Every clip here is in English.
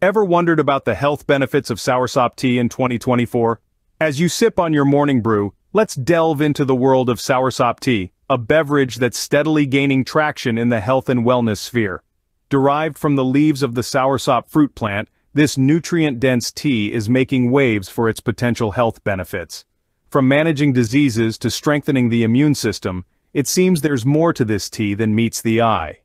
Ever wondered about the health benefits of Soursop tea in 2024? As you sip on your morning brew, let's delve into the world of Soursop tea, a beverage that's steadily gaining traction in the health and wellness sphere. Derived from the leaves of the soursop fruit plant, this nutrient-dense tea is making waves for its potential health benefits. From managing diseases to strengthening the immune system, it seems there's more to this tea than meets the eye.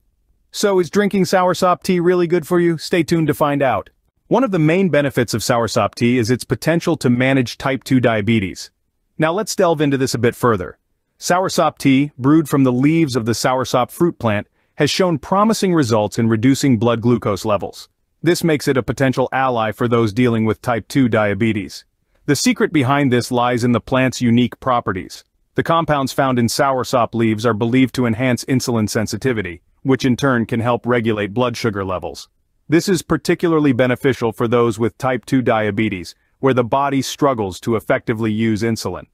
So is drinking soursop tea really good for you? Stay tuned to find out. One of the main benefits of soursop tea is its potential to manage type 2 diabetes. Now let's delve into this a bit further. Soursop tea, brewed from the leaves of the soursop fruit plant, has shown promising results in reducing blood glucose levels. This makes it a potential ally for those dealing with type 2 diabetes. The secret behind this lies in the plant's unique properties. The compounds found in soursop leaves are believed to enhance insulin sensitivity, which in turn can help regulate blood sugar levels. This is particularly beneficial for those with type 2 diabetes, where the body struggles to effectively use insulin.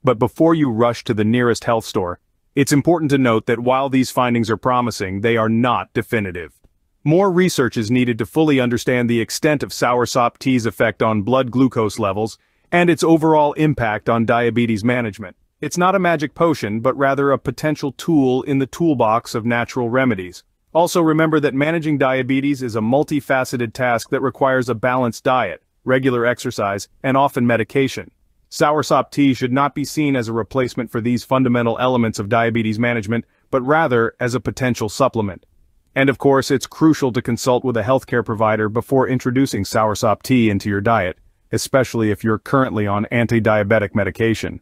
But before you rush to the nearest health store, it's important to note that while these findings are promising, they are not definitive. More research is needed to fully understand the extent of soursop tea's effect on blood glucose levels and its overall impact on diabetes management. It's not a magic potion, but rather a potential tool in the toolbox of natural remedies. Also remember that managing diabetes is a multifaceted task that requires a balanced diet, regular exercise, and often medication. Soursop tea should not be seen as a replacement for these fundamental elements of diabetes management, but rather as a potential supplement. And of course, it's crucial to consult with a healthcare provider before introducing soursop tea into your diet, especially if you're currently on anti-diabetic medication.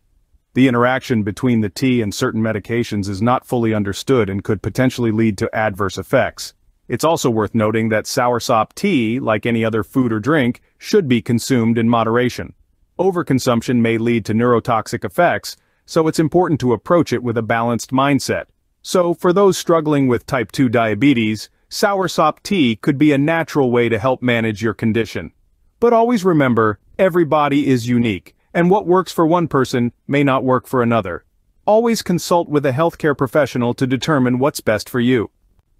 The interaction between the tea and certain medications is not fully understood and could potentially lead to adverse effects. It's also worth noting that soursop tea, like any other food or drink, should be consumed in moderation. Overconsumption may lead to neurotoxic effects, so it's important to approach it with a balanced mindset. So, for those struggling with type 2 diabetes, soursop tea could be a natural way to help manage your condition. But always remember, every body is unique, and what works for one person may not work for another. Always consult with a healthcare professional to determine what's best for you.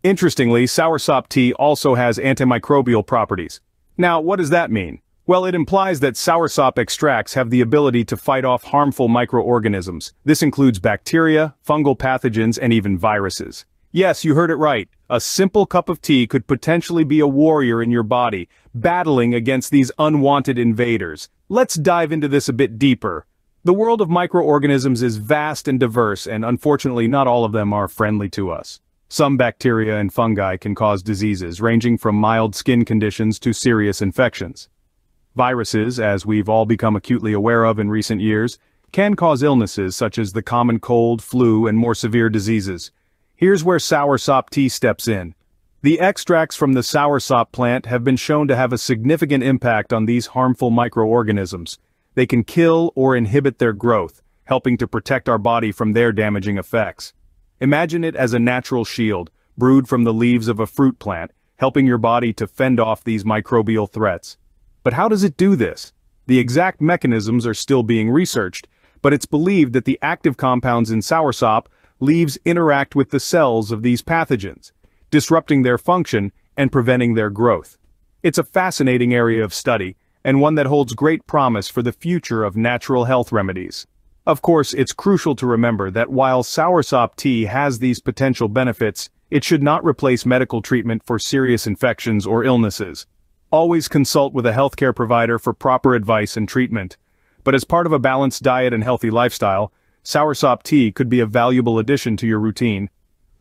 Interestingly, soursop tea also has antimicrobial properties. Now, what does that mean? Well, it implies that soursop extracts have the ability to fight off harmful microorganisms. This includes bacteria, fungal pathogens, and even viruses. Yes, you heard it right. A simple cup of tea could potentially be a warrior in your body, battling against these unwanted invaders. Let's dive into this a bit deeper. The world of microorganisms is vast and diverse, and unfortunately not all of them are friendly to us. Some bacteria and fungi can cause diseases, ranging from mild skin conditions to serious infections. Viruses, as we've all become acutely aware of in recent years, can cause illnesses such as the common cold, flu, and more severe diseases. Here's where soursop tea steps in. The extracts from the soursop plant have been shown to have a significant impact on these harmful microorganisms. They can kill or inhibit their growth, helping to protect our body from their damaging effects. Imagine it as a natural shield, brewed from the leaves of a fruit plant, helping your body to fend off these microbial threats. But how does it do this? The exact mechanisms are still being researched, but it's believed that the active compounds in soursop leaves interact with the cells of these pathogens, disrupting their function and preventing their growth. It's a fascinating area of study, and one that holds great promise for the future of natural health remedies. Of course, it's crucial to remember that while soursop tea has these potential benefits, it should not replace medical treatment for serious infections or illnesses. Always consult with a healthcare provider for proper advice and treatment. But as part of a balanced diet and healthy lifestyle, soursop tea could be a valuable addition to your routine.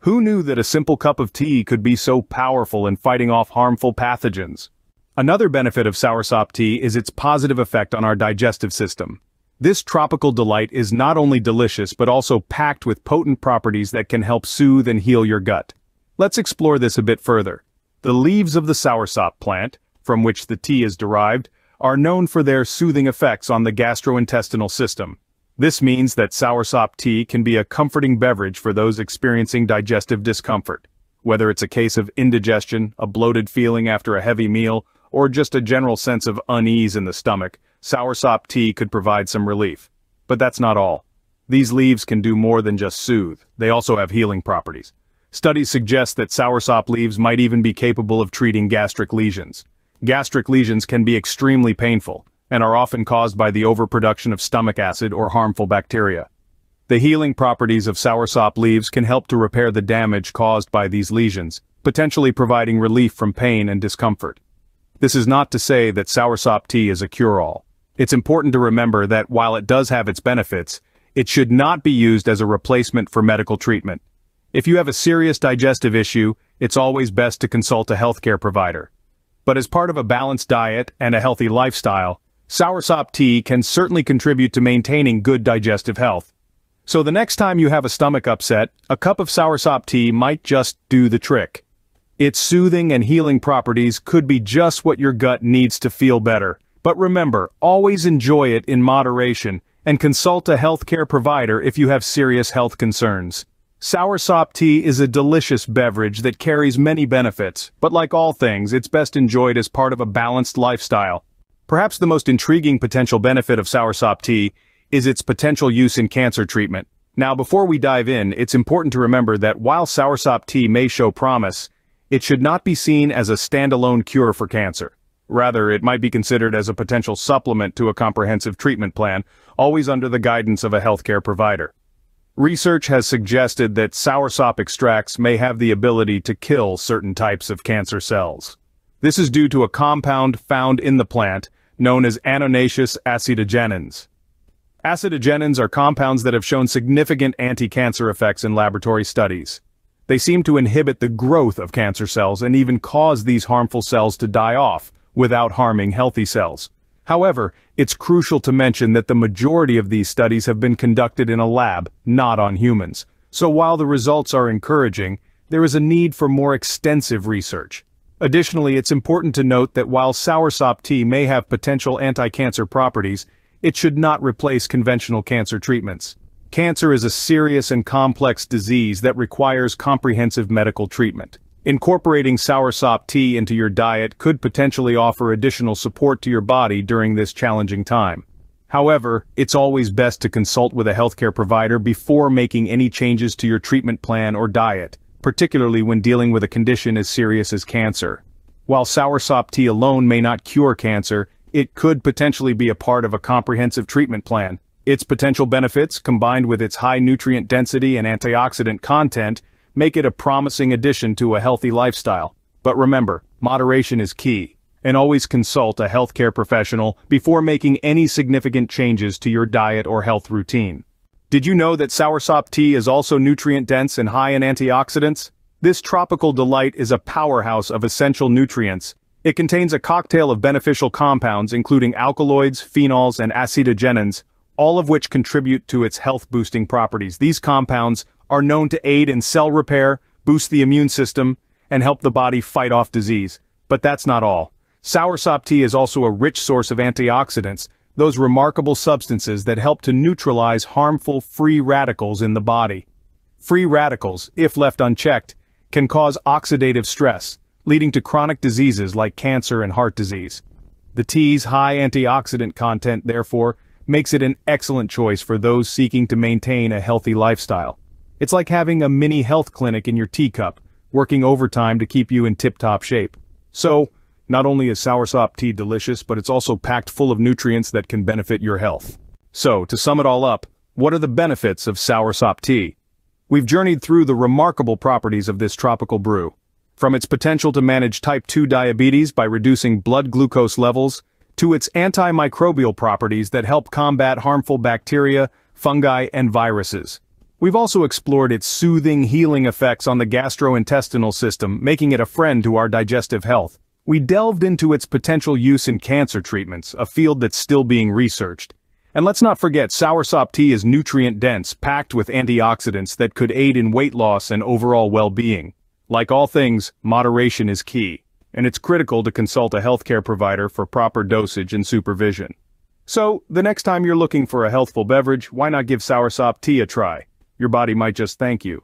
Who knew that a simple cup of tea could be so powerful in fighting off harmful pathogens? Another benefit of soursop tea is its positive effect on our digestive system. This tropical delight is not only delicious but also packed with potent properties that can help soothe and heal your gut. Let's explore this a bit further. The leaves of the soursop plant, from which the tea is derived, are known for their soothing effects on the gastrointestinal system. This means that soursop tea can be a comforting beverage for those experiencing digestive discomfort. Whether it's a case of indigestion, a bloated feeling after a heavy meal, or just a general sense of unease in the stomach, soursop tea could provide some relief. But that's not all. These leaves can do more than just soothe. They also have healing properties. Studies suggest that soursop leaves might even be capable of treating gastric lesions. Gastric lesions can be extremely painful, and are often caused by the overproduction of stomach acid or harmful bacteria. The healing properties of soursop leaves can help to repair the damage caused by these lesions, potentially providing relief from pain and discomfort. This is not to say that soursop tea is a cure-all. It's important to remember that while it does have its benefits, it should not be used as a replacement for medical treatment. If you have a serious digestive issue, it's always best to consult a healthcare provider. But as part of a balanced diet and a healthy lifestyle, soursop tea can certainly contribute to maintaining good digestive health. So the next time you have a stomach upset, a cup of soursop tea might just do the trick. Its soothing and healing properties could be just what your gut needs to feel better. But remember, always enjoy it in moderation, and consult a healthcare provider if you have serious health concerns. Soursop tea is a delicious beverage that carries many benefits, but like all things, it's best enjoyed as part of a balanced lifestyle. Perhaps the most intriguing potential benefit of soursop tea is its potential use in cancer treatment. Now, before we dive in, it's important to remember that while soursop tea may show promise, it should not be seen as a standalone cure for cancer. Rather, it might be considered as a potential supplement to a comprehensive treatment plan, always under the guidance of a healthcare provider. Research has suggested that soursop extracts may have the ability to kill certain types of cancer cells. This is due to a compound found in the plant, known as annonaceous acidogenins. Acidogenins are compounds that have shown significant anti-cancer effects in laboratory studies. They seem to inhibit the growth of cancer cells and even cause these harmful cells to die off, without harming healthy cells. However, it's crucial to mention that the majority of these studies have been conducted in a lab, not on humans. So while the results are encouraging, there is a need for more extensive research. Additionally, it's important to note that while soursop tea may have potential anti-cancer properties, it should not replace conventional cancer treatments. Cancer is a serious and complex disease that requires comprehensive medical treatment. Incorporating soursop tea into your diet could potentially offer additional support to your body during this challenging time. However, it's always best to consult with a healthcare provider before making any changes to your treatment plan or diet, particularly when dealing with a condition as serious as cancer. While soursop tea alone may not cure cancer, it could potentially be a part of a comprehensive treatment plan. Its potential benefits, combined with its high nutrient density and antioxidant content, make it a promising addition to a healthy lifestyle. But remember, moderation is key, and always consult a healthcare professional before making any significant changes to your diet or health routine. Did you know that soursop tea is also nutrient-dense and high in antioxidants? This tropical delight is a powerhouse of essential nutrients. It contains a cocktail of beneficial compounds including alkaloids, phenols, and acidogenins, all of which contribute to its health-boosting properties. These compounds are known to aid in cell repair, boost the immune system, and help the body fight off disease. But that's not all. Soursop tea is also a rich source of antioxidants, those remarkable substances that help to neutralize harmful free radicals in the body. Free radicals, if left unchecked, can cause oxidative stress, leading to chronic diseases like cancer and heart disease. The tea's high antioxidant content, therefore, makes it an excellent choice for those seeking to maintain a healthy lifestyle. It's like having a mini health clinic in your teacup, working overtime to keep you in tip-top shape. So, not only is soursop tea delicious, but it's also packed full of nutrients that can benefit your health. So, to sum it all up, what are the benefits of soursop tea? We've journeyed through the remarkable properties of this tropical brew. From its potential to manage type 2 diabetes by reducing blood glucose levels, to its antimicrobial properties that help combat harmful bacteria, fungi, and viruses. We've also explored its soothing, healing effects on the gastrointestinal system, making it a friend to our digestive health. We delved into its potential use in cancer treatments, a field that's still being researched. And let's not forget, soursop tea is nutrient-dense, packed with antioxidants that could aid in weight loss and overall well-being. Like all things, moderation is key, and it's critical to consult a healthcare provider for proper dosage and supervision. So, the next time you're looking for a healthful beverage, why not give soursop tea a try? Your body might just thank you.